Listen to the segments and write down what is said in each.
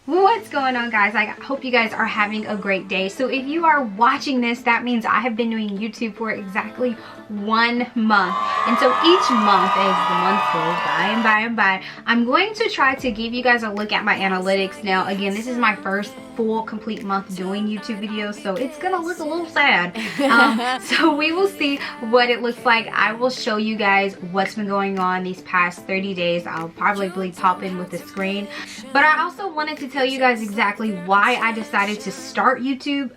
What's going on, guys? I hope you guys are having a great day. So if you are watching this, that means I have been doing YouTube for exactly 1 month. And so each month, as the months go by, I'm going to try to give you guys a look at my analytics. Now, again, this is my first full complete month doing YouTube videos, so it's gonna look a little sad. So we will see what it looks like. I will show you guys what's been going on these past 30 days. I'll probably pop in with the screen, but I also wanted to tell you guys exactly why I decided to start YouTube.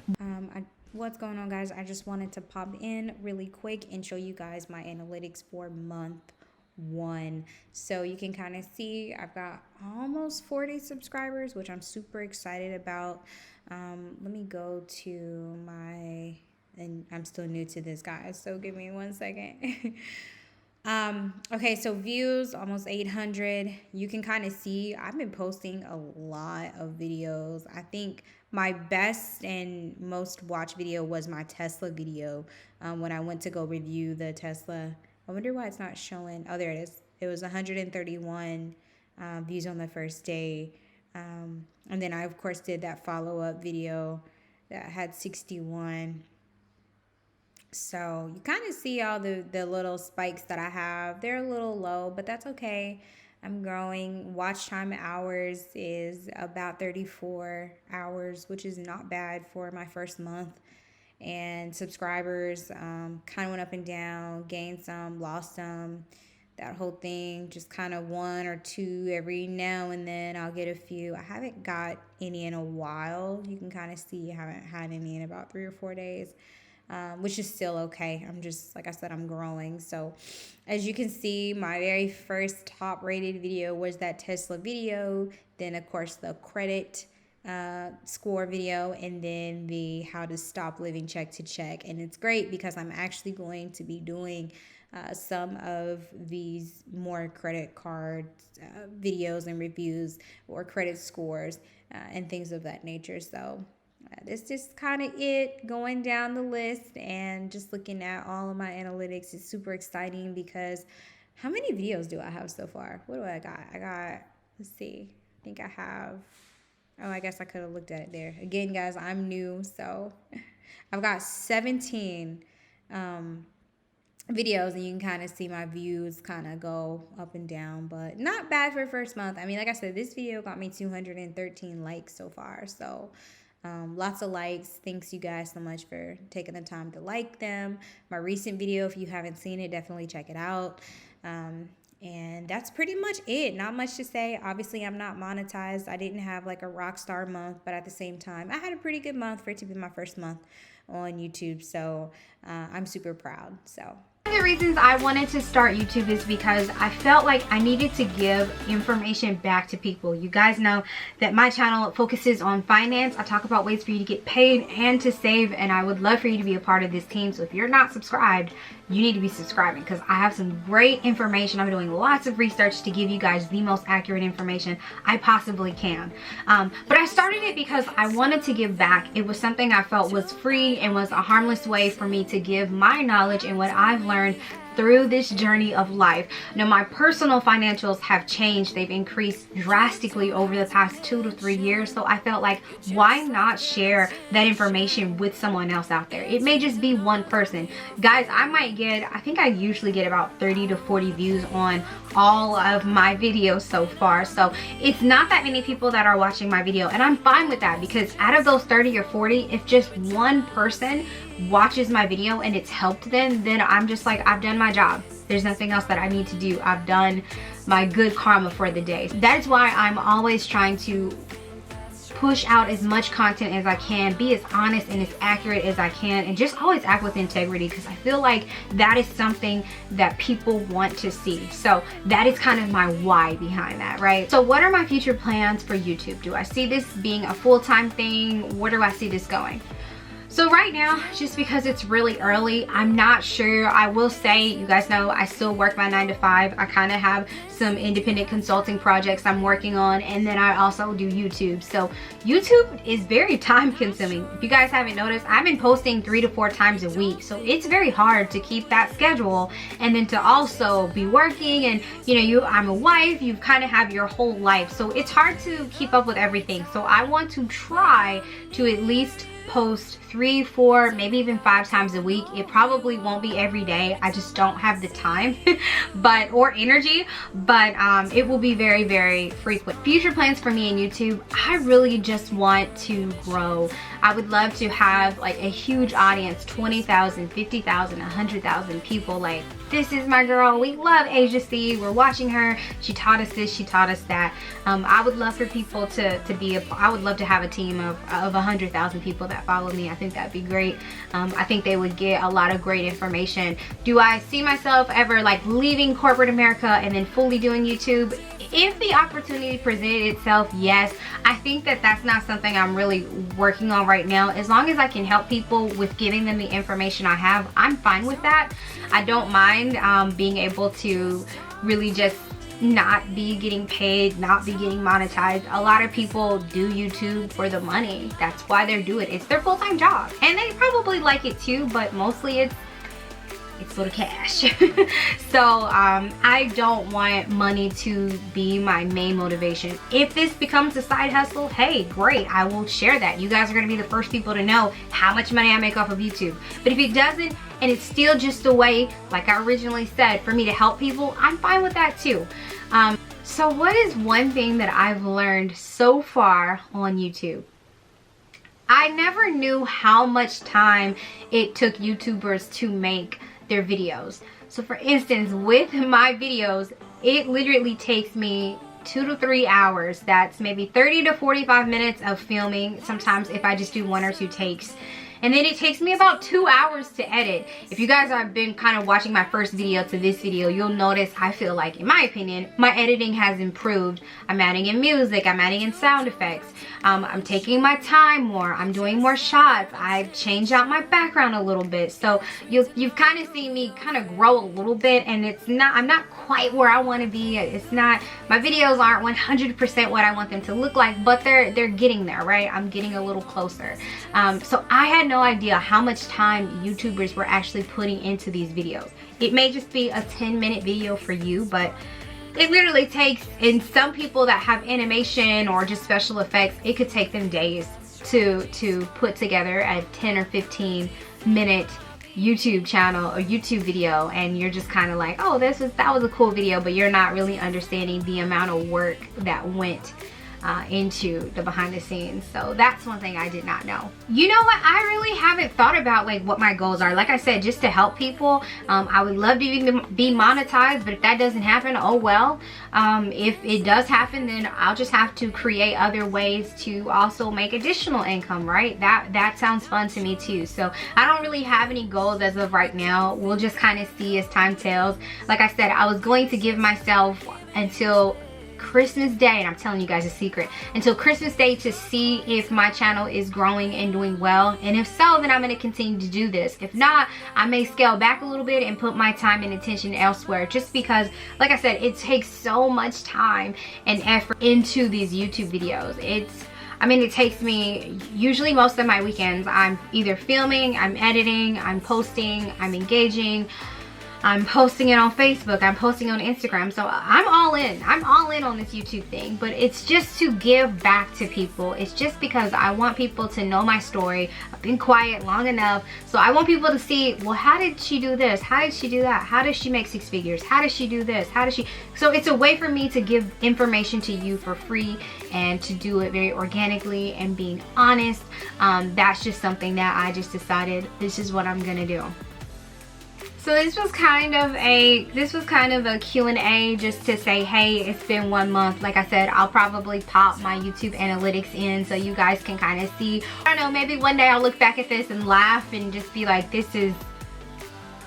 What's going on, guys? I just wanted to pop in really quick and show you guys my analytics for month 1. So you can kind of see I've got almost 40 subscribers, which I'm super excited about. Let me go to my, and I'm still new to this, guys, so give me 1 second. Okay, so views almost 800. You can kind of see I've been posting a lot of videos. I think my best and most watched video was my Tesla video, when I went to go review the Tesla. I wonder why it's not showing. Oh, there it is. It was 131 views on the first day. And then I, of course, did that follow-up video that had 61. So you kind of see all the little spikes that I have. They're a little low, but that's okay. I'm growing. Watch time hours is about 34 hours, which is not bad for my first month. And subscribers kind of went up and down, gained some, lost some, that whole thing. Just kind of 1 or 2 every now and then I'll get a few. I haven't got any in a while. You can kind of see I haven't had any in about 3 or 4 days, which is still okay. I'm just, like I said, I'm growing. So as you can see, my very first top rated video was that Tesla video. Then, of course, the credit score video, and then the how to stop living check to check. And it's great because I'm actually going to be doing some of these more credit card videos and reviews, or credit scores and things of that nature. So that's just kind of it, going down the list and just looking at all of my analytics is super exciting. Because how many videos do I have so far? What do I got? Let's see, I think I have, oh, I guess I could have looked at it there. Again, guys, I'm new, so I've got 17 videos, and you can kind of see my views kind of go up and down, but not bad for first month. I mean, like I said, this video got me 213 likes so far, so lots of likes. Thanks you guys so much for taking the time to like them. My recent video, if you haven't seen it, definitely check it out. And that's pretty much it. Not much to say. Obviously, I'm not monetized. I didn't have like a rock star month, but at the same time, I had a pretty good month for it to be my first month on YouTube. So I'm super proud. So one of the reasons I wanted to start YouTube is because I felt like I needed to give information back to people. You guys know that my channel focuses on finance. I talk about ways for you to get paid and to save, and I would love for you to be a part of this team. So if you're not subscribed, you need to be subscribing, because I have some great information. I'm doing lots of research to give you guys the most accurate information I possibly can. But I started it because I wanted to give back. It was something I felt was free and was a harmless way for me to give my knowledge and what I've learned through this journey of life. Now, my personal financials have changed. They've increased drastically over the past 2 to 3 years. So I felt like, why not share that information with someone else out there? It may just be one person. Guys, I think I usually get about 30 to 40 views on all of my videos so far. So it's not that many people that are watching my video, and I'm fine with that, because out of those 30 or 40, if just one person watches my video and it's helped them, then I'm just like, I've done my job. There's nothing else that I need to do. I've done my good karma for the day. That is why I'm always trying to push out as much content as I can, be as honest and as accurate as I can, and just always act with integrity, because I feel like that is something that people want to see. So that is kind of my why behind that, right? So what are my future plans for YouTube? Do I see this being a full-time thing? Where do I see this going? So right now, just because it's really early, I'm not sure. I will say, you guys know I still work my 9 to 5. I kind of have some independent consulting projects I'm working on, and then I also do YouTube. So YouTube is very time consuming. If you guys haven't noticed, I've been posting 3 to 4 times a week. So it's very hard to keep that schedule, and then to also be working, and you know, I'm a wife, you kind of have your whole life. So it's hard to keep up with everything. So I want to try to at least post 3, 4, maybe even 5 times a week. It probably won't be every day. I just don't have the time or energy, but it will be very, very frequent. Future plans for me in YouTube, I really just want to grow. I would love to have like a huge audience, 20,000, 50,000, 100,000 people. Like, this is my girl, we love Asia C, we're watching her, she taught us this, she taught us that. I would love for people to be I would love to have a team of 100,000 people that follow me. I think that'd be great. I think they would get a lot of great information. Do I see myself ever like leaving corporate America and then fully doing YouTube? If the opportunity presented itself, yes. I think that that's not something I'm really working on right now. As long as I can help people with giving them the information I have, I'm fine with that. I don't mind being able to really just not be getting paid, not be getting monetized. A lot of people do YouTube for the money. That's why they do it. It's their full-time job, and they probably like it too, but mostly it's for the cash. So I don't want money to be my main motivation. If this becomes a side hustle, hey, great, I will share that. You guys are going to be the first people to know how much money I make off of YouTube. But if it doesn't, and it's still just a way, like I originally said, for me to help people, I'm fine with that too. So what is one thing that I've learned so far on YouTube? I never knew how much time it took YouTubers to make their videos. So for instance, with my videos, it literally takes me 2 to 3 hours. That's maybe 30 to 45 minutes of filming, sometimes if I just do 1 or 2 takes. And then it takes me about 2 hours to edit. If you guys have been kind of watching my first video to this video, you'll notice I feel like, in my opinion, my editing has improved. I'm adding in music, I'm adding in sound effects. I'm taking my time more, I'm doing more shots, I've changed out my background a little bit. So you've kind of seen me kind of grow a little bit, and I'm not quite where I want to be. It's not, my videos aren't 100% what I want them to look like, but they're getting there, right? I'm getting a little closer. So I had no idea how much time YouTubers were actually putting into these videos. It may just be a 10-minute video for you, but it literally takes, and some people that have animation or just special effects, it could take them days to put together a 10 or 15-minute YouTube channel or YouTube video, and you're just kind of like, oh, that was a cool video, but you're not really understanding the amount of work that went into the behind the scenes. So that's one thing I did not know. You know what, I really haven't thought about like what my goals are. Like I said, just to help people. I would love to be monetized, but if that doesn't happen, oh well. If it does happen, then I'll just have to create other ways to also make additional income, right? That sounds fun to me too. So I don't really have any goals as of right now. We'll just kind of see as time tells. Like I said, I was going to give myself until Christmas Day, and I'm telling you guys a secret, until Christmas Day to see if my channel is growing and doing well, and if so, then I'm going to continue to do this. If not, I may scale back a little bit and put my time and attention elsewhere, just because, like I said, it takes so much time and effort into these YouTube videos. I mean, it takes me, usually most of my weekends, I'm either filming, I'm editing, I'm posting, I'm engaging, I'm posting it on Facebook, I'm posting on Instagram. So I'm all in. I'm all in on this YouTube thing. But it's just to give back to people. It's just because I want people to know my story. I've been quiet long enough. So I want people to see, well, how did she do this? How did she do that? How does she make 6 figures? How does she do this? How does she? So it's a way for me to give information to you for free and to do it very organically and being honest. That's just something that I just decided this is what I'm gonna do. So this was kind of a Q&A just to say, hey, it's been 1 month. Like I said, I'll probably pop my YouTube analytics in so you guys can kind of see. I don't know, maybe one day I'll look back at this and laugh and just be like, this is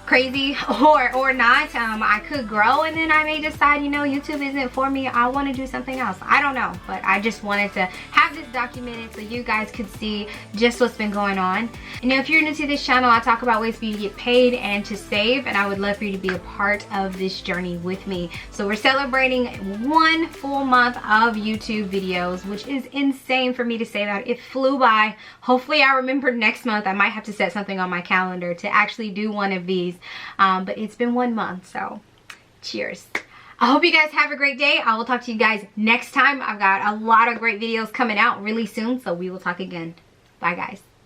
crazy or not. I could grow, and then I may decide, you know, YouTube isn't for me. I want to do something else. I don't know, but I just wanted to have this documented so you guys could see just what's been going on. You know, if you're new to this channel, I talk about ways for you to get paid and to save, and I would love for you to be a part of this journey with me. So we're celebrating 1 full month of YouTube videos, which is insane for me to say that. It flew by. Hopefully I remember next month. I might have to set something on my calendar to actually do one of these. But it's been 1 month, so cheers. I hope you guys have a great day. I will talk to you guys next time. I've got a lot of great videos coming out really soon, so we will talk again. Bye, guys.